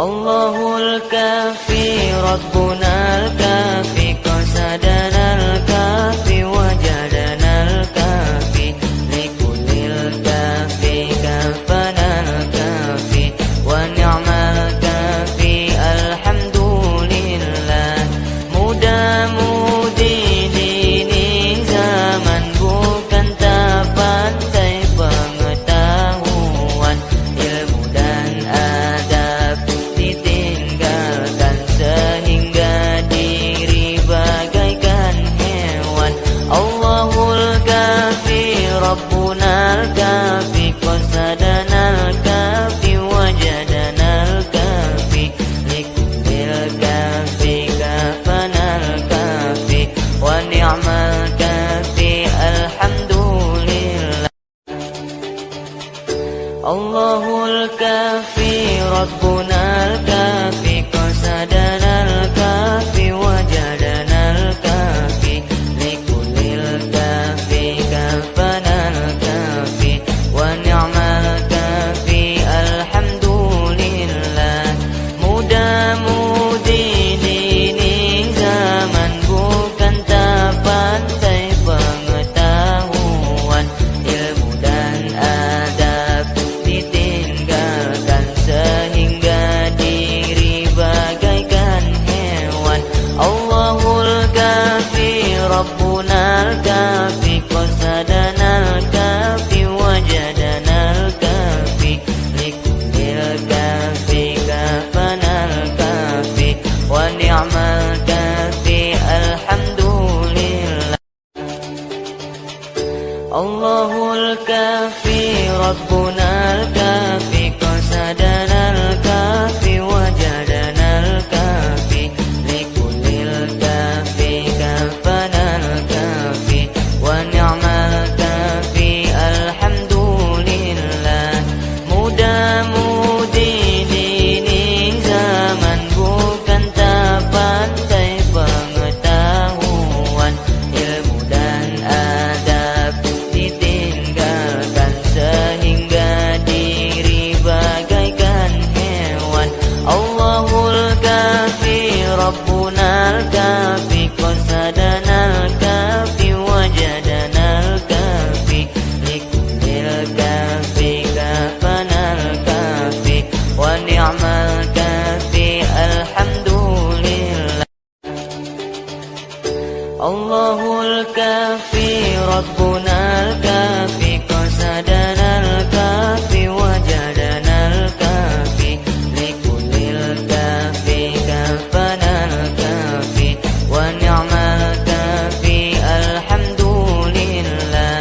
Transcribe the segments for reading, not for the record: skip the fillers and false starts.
Allahul kafi Rabbunal kafi qasadanal kafi wajadanal kafi likullil kafi kafanal kafi wa ni'mal kafi alhamdulillah. Mudah-mudi dini zaman bukan tak pandai pengetahuan, ilmu dan adab ditinggalkan sehingga diri bagaikan hewan. Allahul kafi Rabbunal kafi qasadanal kafi wajadanal kafi likullil kafi kafanal kafi wa ni'mal kafi alhamdulillah. Allahul kafi Rabbunal kafi qasadanal kafi wajadanal kafi likullil kafi kafanal kafi wa ni'mal kafi alhamdulillah. Mudah-mudi dini zaman bukan tak pandai pengetahuan, ilmu dan adab ditinggalkan sehingga diri bagaikan hewan. Allahul kafi Rabbunal kafi qasadanal kafi wajadanal kafi likullil kafi kafanal kafi wa ni'mal kafi alhamdulillah. Allahul kafi Rabbunal kafi qasadanal kafi wajadanal kafi likullil kafi kafanal kafi wa ni'mal kafi alhamdulillah. Mudah-mudi dini zaman bukan tak pandai pengetahuan, ilmu dan adab ditinggalkan sehingga diri bagaikan hewan. Allahul kafi Rabbunal kafi qasadanal kafi wajadanal kafi likullil kafi kafanal kafi wa ni'mal kafi alhamdulillah. Allahul kafi Rabbunal kafi qasadanal kafi wajadanal kafi likullil kafi kafanal kafi wa ni'mal kafi alhamdulillah.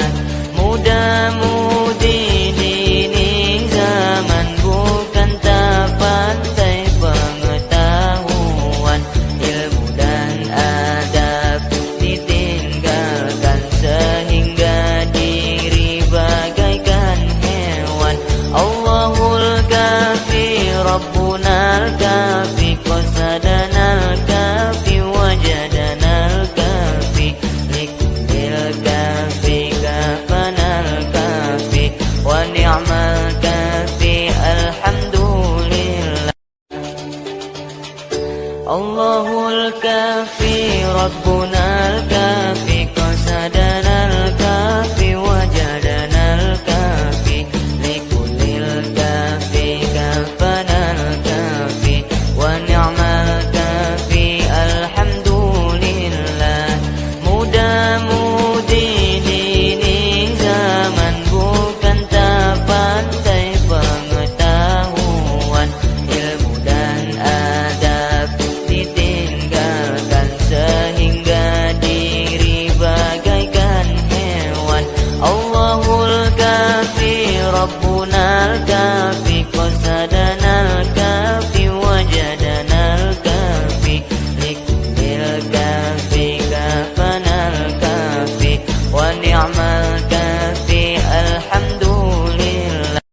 Mudah-mudi dini zaman bukan tak pandai pengetahuan, ilmu dan adab ditinggalkan sehingga diri bagaikan hewan. Allahul kafi Rabbunal kafi qasadanal kafi wajadanal kafi likullil kafi kafanal kafi wa ni'mal kafi alhamdulillah. Allahul kafi Rabbunal kafi qasadanal kafi wajadanal kafi likullil kafi kafanal kafi wa ni'mal kafi alhamdulillah. Mudah-mudi dini zaman bukan tak pandai pengetahuan, ilmu dan adab ditinggalkan sehingga diri bagaikan hewan. Allahul kafi Rabbunal kafi qasadanal kafi wajadanal kafi likullil kafi kafanal kafi wa ni'mal kafi alhamdulillah.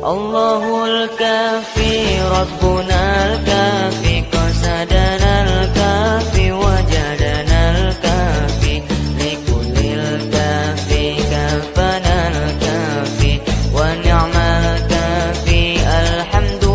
Allahul kafi Rabbunal kafi qasadanal kafi wajadanal kafi likullil kafi kafanal kafi wa ni'mal kafi alhamdulillah.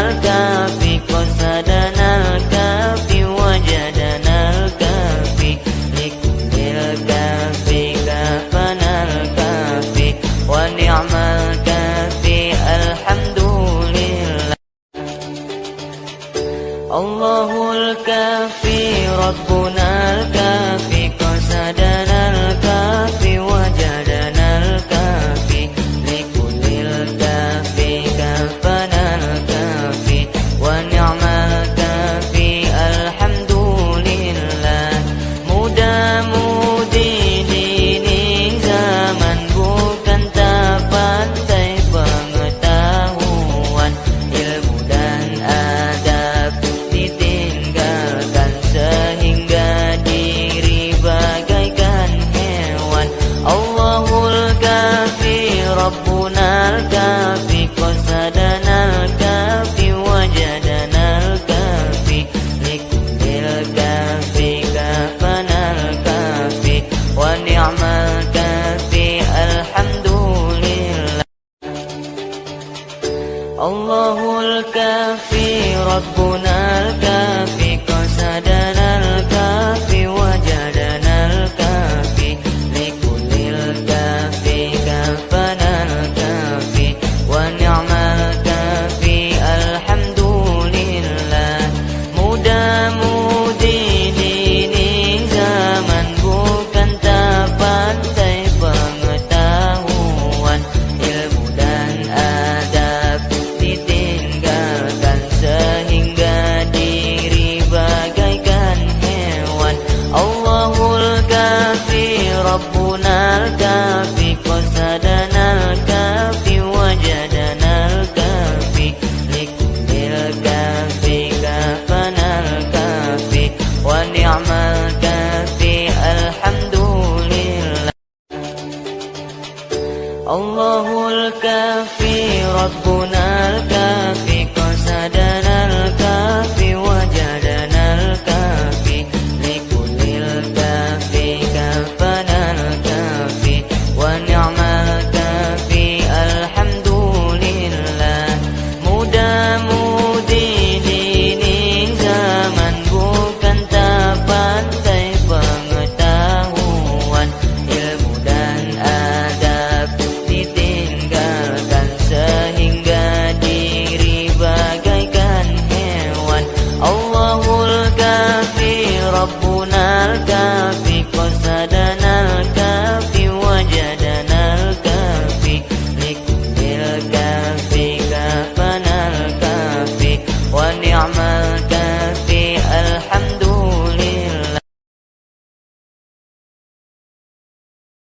الكافي قصدنا الكافي وجدنا الكافي لكل الكافي كافنا الكافي ونعم الكافي الحمد لله. الله الكافي ربنا الكافي قصدنا الكافي وجدنا الكافي لكل الكافي كافنا الكافي ونعم الكافي الحمد لله. Muda-mudi dini zaman bukan tak pandai pengetahuan, ilmu dan adab ditinggalkan sehingga diri bagaikan hewan. Allahul kafi Rabbunal kafi qasadanal kafi wajadanal kafi likullil kafi kafanal kafi wa ni'mal kafi alhamdulillah. Allahul kafi Rabbuna